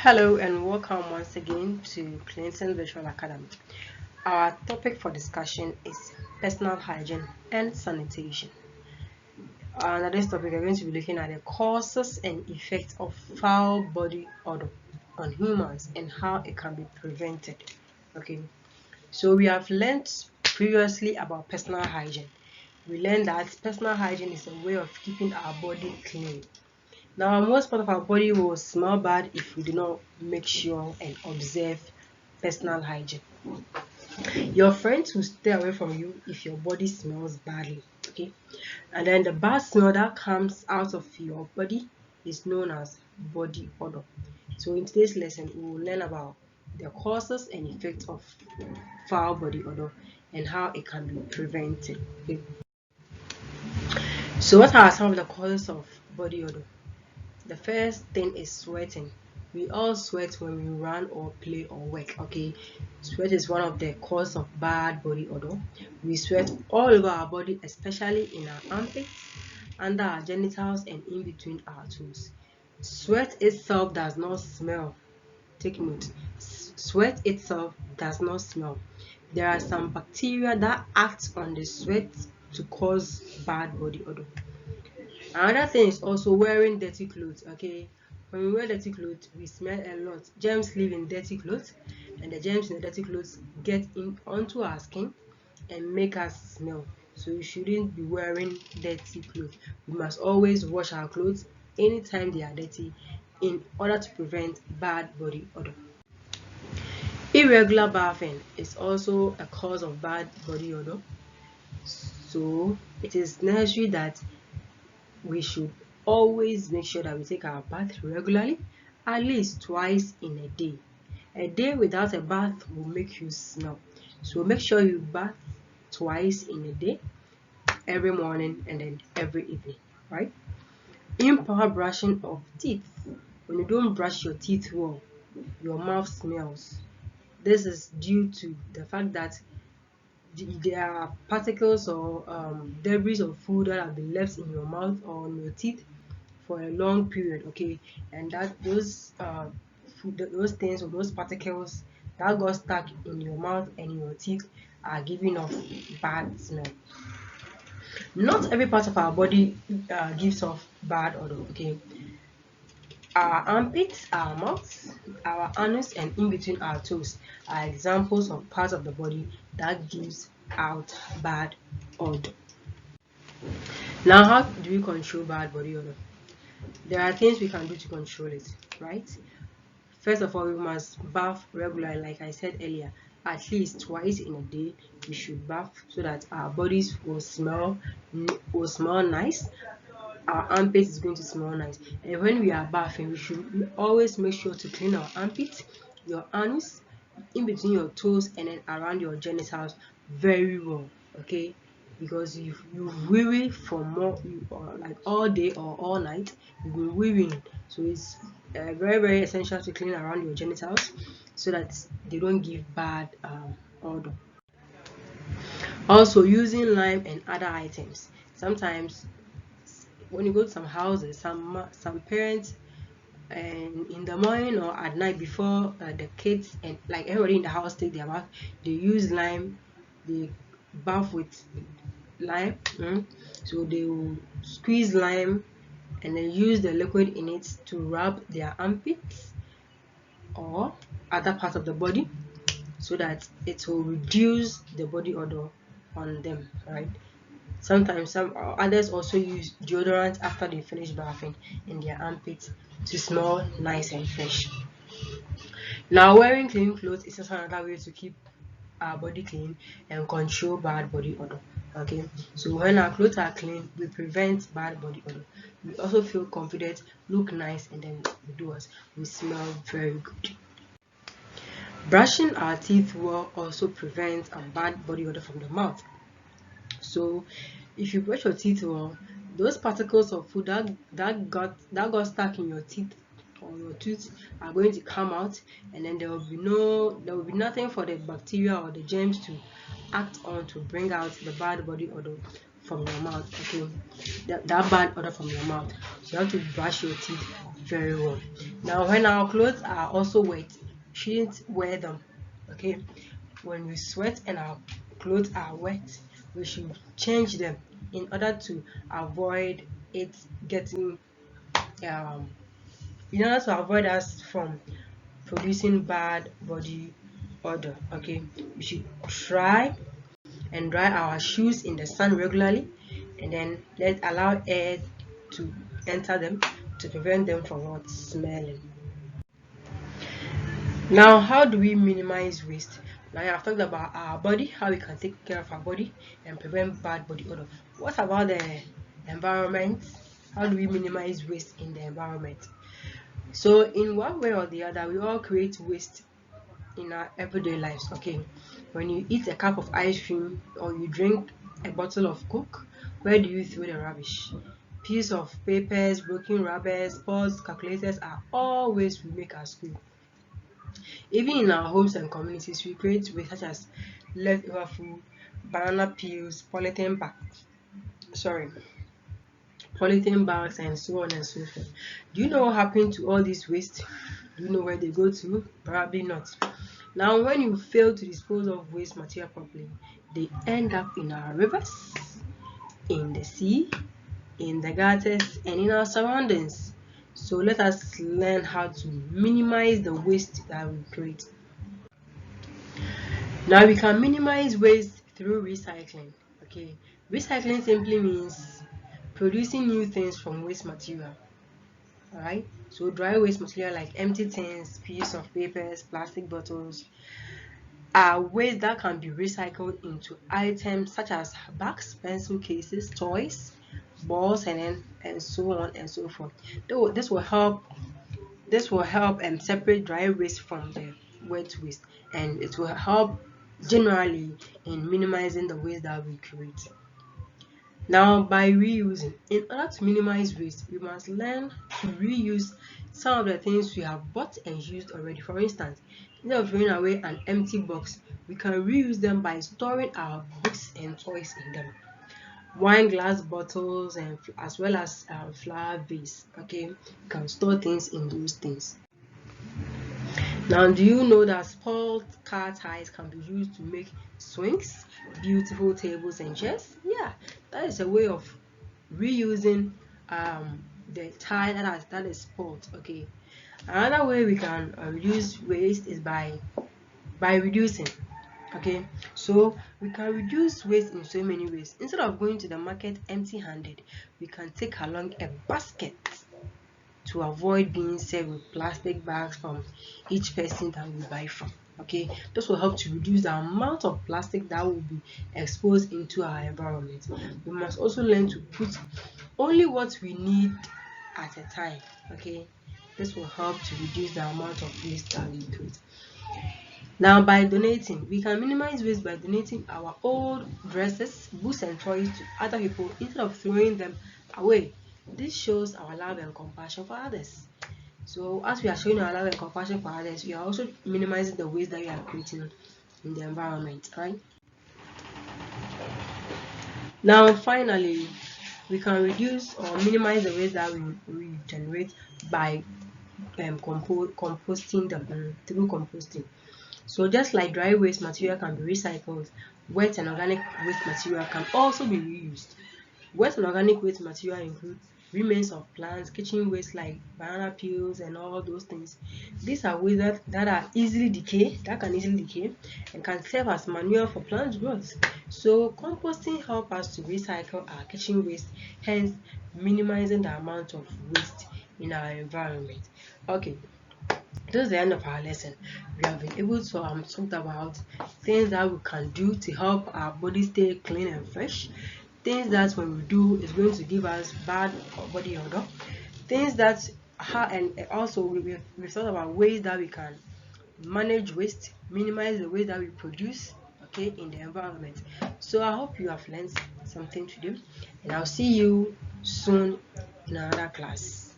Hello and welcome once again to Clinton Virtual Academy. Our topic for discussion is personal hygiene and sanitation. Under this topic, we're going to be looking at the causes and effects of foul body odor on humans and how it can be prevented. Okay, so we have learned previously about personal hygiene. We learned that personal hygiene is a way of keeping our body clean. Now, most part of our body will smell bad if we do not make sure and observe personal hygiene. Your friends will stay away from you if your body smells badly, okay? And then the bad smell that comes out of your body is known as body odor. So in today's lesson, we will learn about the causes and effects of foul body odor and how it can be prevented. Okay? So what are some of the causes of body odor? The first thing is sweating. We all sweat when we run or play or work. Okay, sweat is one of the causes of bad body odor. We sweat all over our body, especially in our armpits, under our genitals, and in between our toes. Sweat itself does not smell. Take note. Sweat itself does not smell. There are some bacteria that act on the sweat to cause bad body odor. Another thing is also wearing dirty clothes. Okay, when we wear dirty clothes, we smell a lot. Germs live in dirty clothes, and the germs in the dirty clothes get in onto our skin and make us smell. So we shouldn't be wearing dirty clothes. We must always wash our clothes anytime they are dirty in order to prevent bad body odor. Irregular bathing is also a cause of bad body odor. So it is necessary that we should always make sure that we take our bath regularly, at least twice in a day. A day without a bath will make you smell. So make sure you bath twice in a day, every morning and then every evening, right? Improper brushing of teeth. When you don't brush your teeth well, your mouth smells. This is due to the fact that there are particles or debris of food that have been left in your mouth or on your teeth for a long period, okay, and that those those things or those particles that got stuck in your mouth and in your teeth are giving off bad smell. Not every part of our body gives off bad odor, okay. Our armpits, our mouth, our anus, and in between our toes are examples of parts of the body that gives out bad odor. Now, how do we control bad body odor? There are things we can do to control it, right? First of all, we must bath regularly, like I said earlier. At least twice in a day, we should bath so that our bodies will smell nice. Our armpit is going to smell nice. And when we are bathing, we should always make sure to clean our armpit, your anus, in between your toes, and then around your genitals very well. Okay, because you weary for more like all day or all night, you've been wearying, so it's very essential to clean around your genitals so that they don't give bad odor. Also, using lime and other items. Sometimes when you go to some houses, some parents, and in the morning or at night before the kids and like everybody in the house take their bath, they use lime. They bath with lime. So they will squeeze lime and then use the liquid in it to rub their armpits or other parts of the body so that it will reduce the body odor on them, right? Sometimes some others also use deodorant after they finish bathing in their armpits to smell nice and fresh. Now, wearing clean clothes is also another way to keep our body clean and control bad body odor. Okay, so when our clothes are clean, we prevent bad body odor. We also feel confident, look nice, and then we do us. We smell very good. Brushing our teeth well also prevents a bad body odor from the mouth. So, if you brush your teeth well, those particles of food that got stuck in your teeth or your tooth are going to come out, and then there will be nothing for the bacteria or the germs to act on to bring out the bad body odor from your mouth. Okay, that bad odor from your mouth. So you have to brush your teeth very well. Now when our clothes are also wet, shouldn't wear them. Okay, when we sweat and our clothes are wet, we should change them in order to avoid it getting in order to avoid us from producing bad body odor. Okay, we should try and dry our shoes in the sun regularly, and then allow air to enter them to prevent them from what smelling. Now, how do we minimize waste? Now, I've talked about our body, how we can take care of our body and prevent bad body odor. What about the environment? How do we minimize waste in the environment? So, in one way or the other, we all create waste in our everyday lives. Okay, when you eat a cup of ice cream or you drink a bottle of Coke, where do you throw the rubbish? Piece of papers, broken rubbers, pots, calculators are all waste we make at school. Even in our homes and communities, we create waste such as leftover food, banana peels, polythene bags, and so on and so forth. Do you know what happened to all these waste? Do you know where they go to? Probably not. Now, when you fail to dispose of waste material properly, they end up in our rivers, in the sea, in the gutters, and in our surroundings. So let us learn how to minimize the waste that we create. Now we can minimize waste through recycling. Okay, recycling simply means producing new things from waste material. Alright, so dry waste material like empty tins, pieces of papers, plastic bottles are waste that can be recycled into items such as bags, pencil cases, toys, balls, and so on and so forth. This will help. This will help separate dry waste from the wet waste, and it will help generally in minimizing the waste that we create. Now, by reusing, in order to minimize waste, we must learn to reuse some of the things we have bought and used already. For instance, instead of throwing away an empty box, we can reuse them by storing our books and toys in them. Wine glass bottles and as well as flower vase. Okay, you can store things in those things. Now, do you know that spoiled car tires can be used to make swings, beautiful tables and chairs? Yeah, that is a way of reusing the tire that is spoiled. Okay, another way we can reduce waste is by reducing. Okay, so we can reduce waste in so many ways. Instead of going to the market empty-handed, we can take along a basket to avoid being served with plastic bags from each person that we buy from. Okay, this will help to reduce the amount of plastic that will be exposed into our environment. We must also learn to put only what we need at a time. Okay, this will help to reduce the amount of waste that we create. Now, by donating, we can minimize waste by donating our old dresses, books, and toys to other people instead of throwing them away. This shows our love and compassion for others. So, as we are showing our love and compassion for others, we are also minimizing the waste that we are creating in the environment, right? Now, finally, we can reduce or minimize the waste that we generate by composting them through composting. So just like dry waste material can be recycled, wet and organic waste material can also be reused. Wet and organic waste material include remains of plants, kitchen waste like banana peels and all those things. These are waste that can easily decay and can serve as manure for plant growth. So composting helps us to recycle our kitchen waste, hence minimizing the amount of waste in our environment. Okay, this is the end of our lesson. We have been able to talk about things that we can do to help our body stay clean and fresh. Things that when we do is going to give us bad body odor. Things that and also we've thought about ways that we can manage waste, minimize the waste that we produce, okay, in the environment. So I hope you have learned something to do, and I'll see you soon in another class.